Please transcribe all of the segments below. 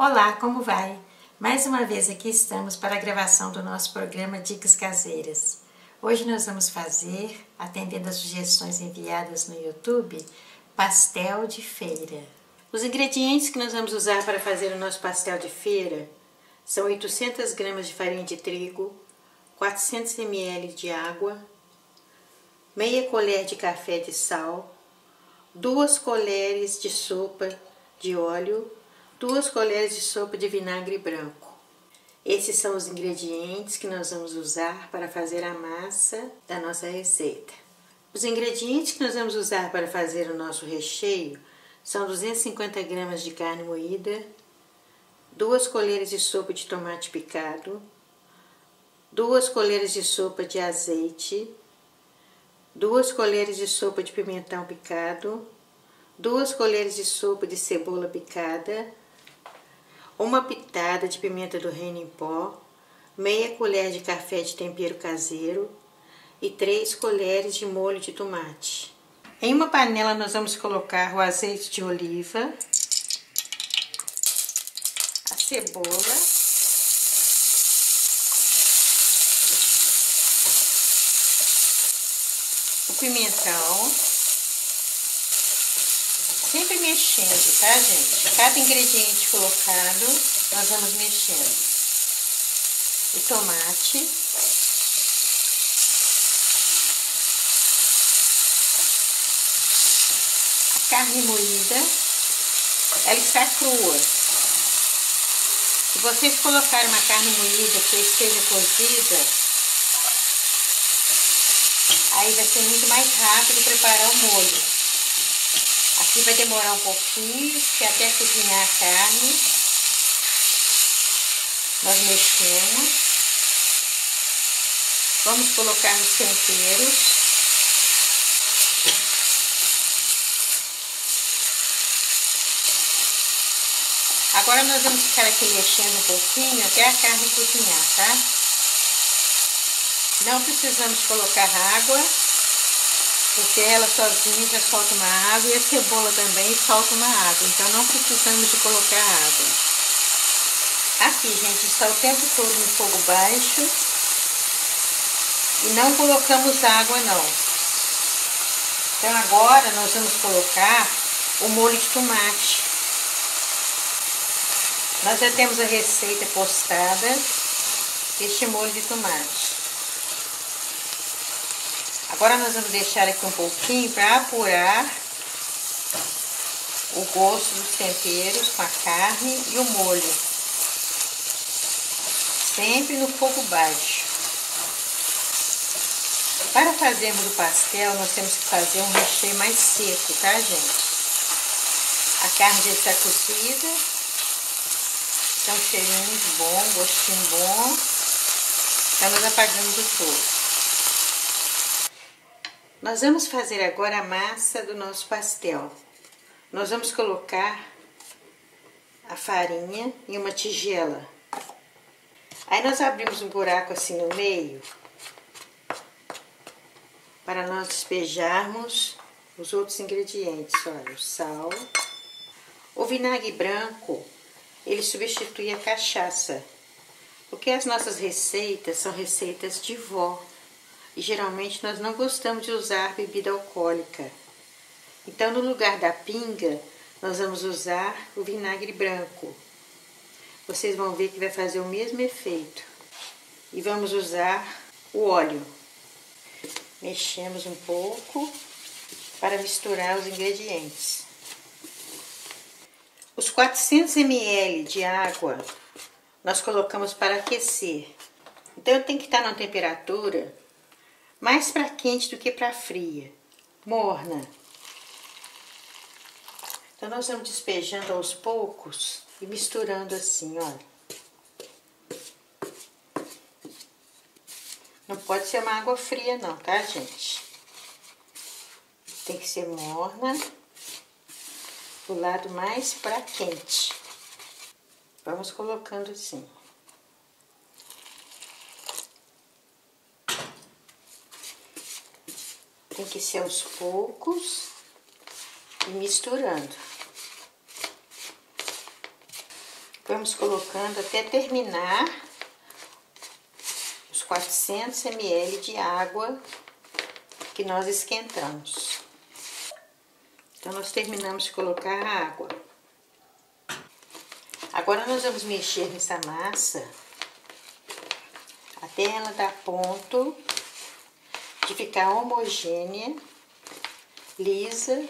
Olá, como vai? Mais uma vez aqui estamos para a gravação do nosso programa Dicas Caseiras. Hoje nós vamos fazer, atendendo às sugestões enviadas no YouTube, pastel de feira. Os ingredientes que nós vamos usar para fazer o nosso pastel de feira são 800 gramas de farinha de trigo, 400 ml de água, meia colher de café de sal, 2 colheres de sopa de óleo, 2 colheres de sopa de vinagre branco. Esses são os ingredientes que nós vamos usar para fazer a massa da nossa receita. Os ingredientes que nós vamos usar para fazer o nosso recheio são 250 gramas de carne moída, 2 colheres de sopa de tomate picado, 2 colheres de sopa de azeite, 2 colheres de sopa de pimentão picado, 2 colheres de sopa de cebola picada, uma pitada de pimenta do reino em pó, meia colher de café de tempero caseiro e 3 colheres de molho de tomate. Em uma panela nós vamos colocar o azeite de oliva, a cebola, o pimentão, sempre mexendo, tá, gente? Cada ingrediente colocado, nós vamos mexendo. O tomate, a carne moída, ela está crua. Se vocês colocarem uma carne moída que esteja cozida, aí vai ser muito mais rápido preparar o molho. Aqui vai demorar um pouquinho, que até cozinhar a carne. Nós mexemos. Vamos colocar os temperos. Agora nós vamos ficar aqui mexendo um pouquinho até a carne cozinhar, tá? Não precisamos colocar água, porque ela sozinha já solta uma água e a cebola também solta uma água, então não precisamos de colocar água. Aqui, gente, está o tempo todo no fogo baixo e não colocamos água não. Então agora nós vamos colocar o molho de tomate. Nós já temos a receita postada deste molho de tomate. Agora nós vamos deixar aqui um pouquinho para apurar o gosto dos temperos com a carne e o molho. Sempre no fogo baixo. Para fazermos o pastel, nós temos que fazer um recheio mais seco, tá, gente? A carne já está cozida. Então, cheirinho muito bom, gostinho bom. Então, nós apagamos o fogo. Nós vamos fazer agora a massa do nosso pastel. Nós vamos colocar a farinha em uma tigela. Aí nós abrimos um buraco assim no meio para nós despejarmos os outros ingredientes. Olha, o sal. O vinagre branco, ele substitui a cachaça, porque as nossas receitas são receitas de vó. E geralmente nós não gostamos de usar bebida alcoólica. Então, no lugar da pinga, nós vamos usar o vinagre branco. Vocês vão ver que vai fazer o mesmo efeito. E vamos usar o óleo. Mexemos um pouco para misturar os ingredientes. Os 400 ml de água nós colocamos para aquecer. Então, tem que estar na temperatura mais para quente do que para fria, morna. Então, nós vamos despejando aos poucos e misturando assim, olha. Não pode ser uma água fria não, tá, gente? Tem que ser morna, do lado mais para quente. Vamos colocando assim. Tem que ser aos poucos e misturando. Vamos colocando até terminar os 400 ml de água que nós esquentamos. Então, nós terminamos de colocar a água. Agora, nós vamos mexer nessa massa até ela dar ponto de ficar homogênea, lisa.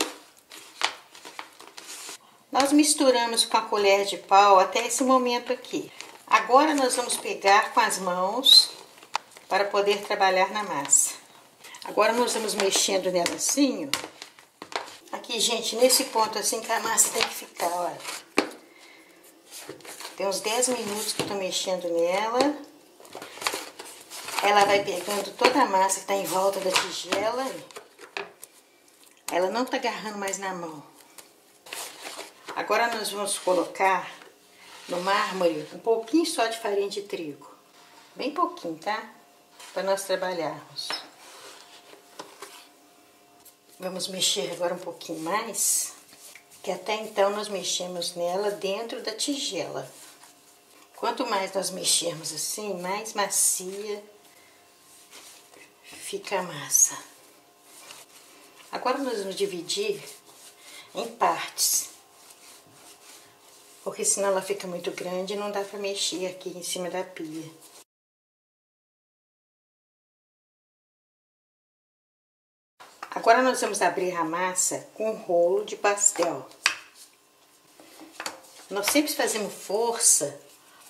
Nós misturamos com a colher de pau até esse momento aqui. Agora nós vamos pegar com as mãos para poder trabalhar na massa. Agora nós vamos mexendo nela assim, ó. Aqui, gente, nesse ponto assim que a massa tem que ficar, olha. Tem uns 10 minutos que eu tô mexendo nela. Ela vai pegando toda a massa que tá em volta da tigela. Ela não tá agarrando mais na mão. Agora nós vamos colocar no mármore um pouquinho só de farinha de trigo. Bem pouquinho, tá? Para nós trabalharmos. Vamos mexer agora um pouquinho mais, que até então nós mexemos nela dentro da tigela. Quanto mais nós mexermos assim, mais macia fica a massa. Agora nós vamos dividir em partes. Porque senão ela fica muito grande e não dá para mexer aqui em cima da pia. Agora nós vamos abrir a massa com um rolo de pastel. Nós sempre fazemos força,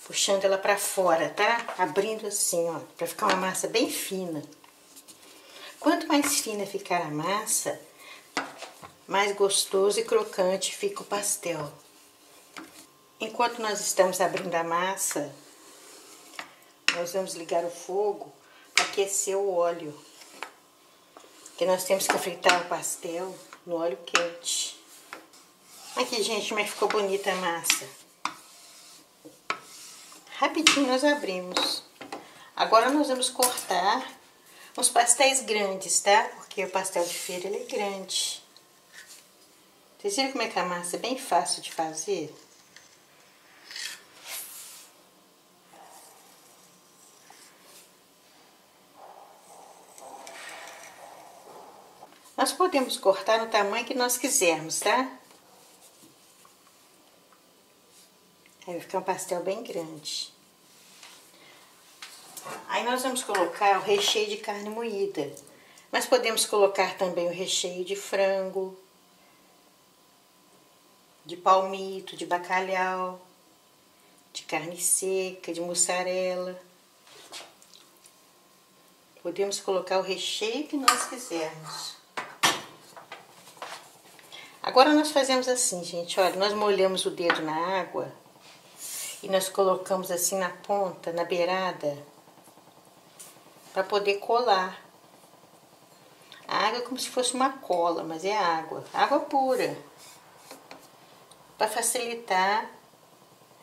puxando ela para fora, tá? Abrindo assim, ó, para ficar uma massa bem fina. Quanto mais fina ficar a massa, mais gostoso e crocante fica o pastel. Enquanto nós estamos abrindo a massa, nós vamos ligar o fogo para aquecer o óleo. Porque nós temos que fritar o pastel no óleo quente. Aqui, gente, como é que ficou bonita a massa. Rapidinho nós abrimos. Agora nós vamos cortar uns pastéis grandes, tá? Porque o pastel de feira, ele é grande. Vocês viram como é que a massa é bem fácil de fazer? Nós podemos cortar no tamanho que nós quisermos, tá? Aí vai ficar um pastel bem grande. Aí nós vamos colocar o recheio de carne moída. Nós podemos colocar também o recheio de frango, de palmito, de bacalhau, de carne seca, de mussarela. Podemos colocar o recheio que nós quisermos. Agora nós fazemos assim, gente, olha, nós molhamos o dedo na água e nós colocamos assim na ponta, na beirada, para poder colar. A água é como se fosse uma cola, mas é água pura, para facilitar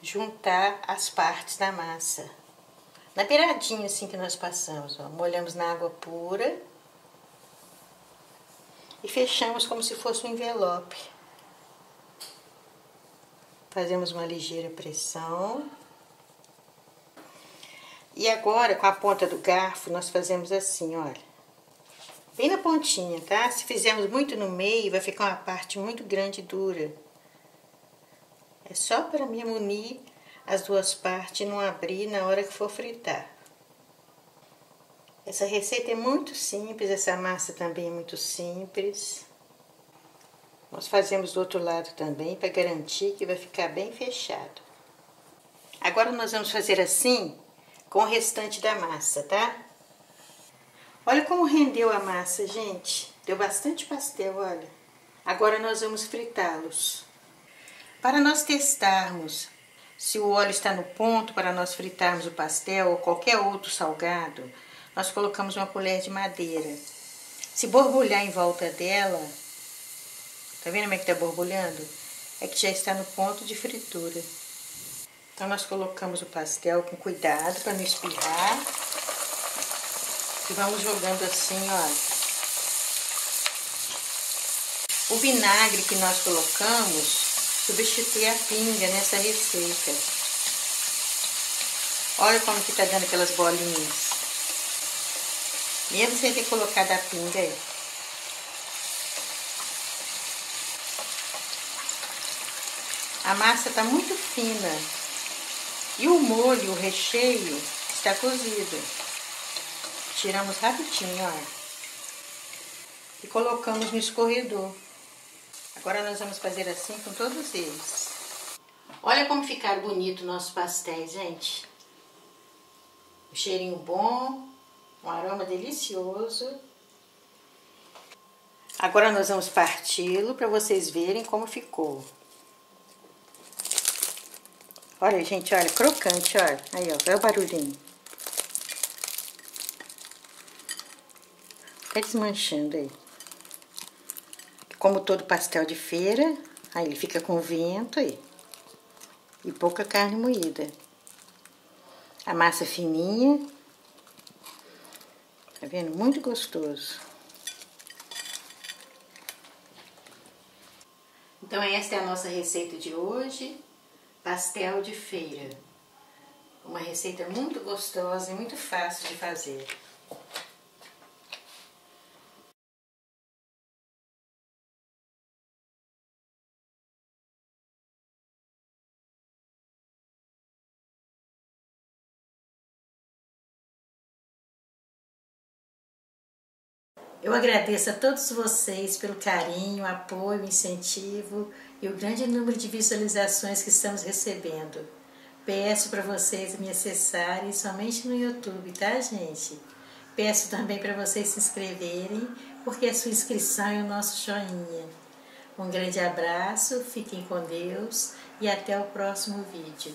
juntar as partes da massa. Na beiradinha assim que nós passamos, ó, molhamos na água pura. E fechamos como se fosse um envelope. Fazemos uma ligeira pressão. E agora, com a ponta do garfo, nós fazemos assim, olha. Bem na pontinha, tá? Se fizermos muito no meio, vai ficar uma parte muito grande e dura. É só para me unir as duas partes e não abrir na hora que for fritar. Essa receita é muito simples, essa massa também é muito simples. Nós fazemos do outro lado também, para garantir que vai ficar bem fechado. Agora nós vamos fazer assim com o restante da massa, tá? Olha como rendeu a massa, gente. Deu bastante pastel, olha. Agora nós vamos fritá-los. Para nós testarmos se o óleo está no ponto para nós fritarmos o pastel ou qualquer outro salgado, nós colocamos uma colher de madeira. Se borbulhar em volta dela, tá vendo como é que tá borbulhando? É que já está no ponto de fritura. Então nós colocamos o pastel com cuidado para não espirrar. E vamos jogando assim, ó. O vinagre que nós colocamos substitui a pinga nessa receita. Olha como que tá dando aquelas bolinhas. Mesmo sem ter colocado a pinga aí. A massa tá muito fina. E o molho, o recheio, está cozido. Tiramos rapidinho, ó. E colocamos no escorredor. Agora nós vamos fazer assim com todos eles. Olha como ficaram bonitos nossos pastéis, gente. Um cheirinho bom, um aroma delicioso. Agora nós vamos parti-lo para vocês verem como ficou. Olha, gente, olha, crocante, olha. Aí, ó, olha o barulhinho. Tá desmanchando aí. Como todo pastel de feira, aí ele fica com vento aí. E pouca carne moída. A massa fininha. Tá vendo? Muito gostoso. Então esta é a nossa receita de hoje. Pastel de feira. Uma receita muito gostosa e muito fácil de fazer. Eu agradeço a todos vocês pelo carinho, apoio, incentivo e o grande número de visualizações que estamos recebendo. Peço para vocês me acessarem somente no YouTube, tá, gente? Peço também para vocês se inscreverem, porque a sua inscrição é o nosso joinha. Um grande abraço, fiquem com Deus e até o próximo vídeo.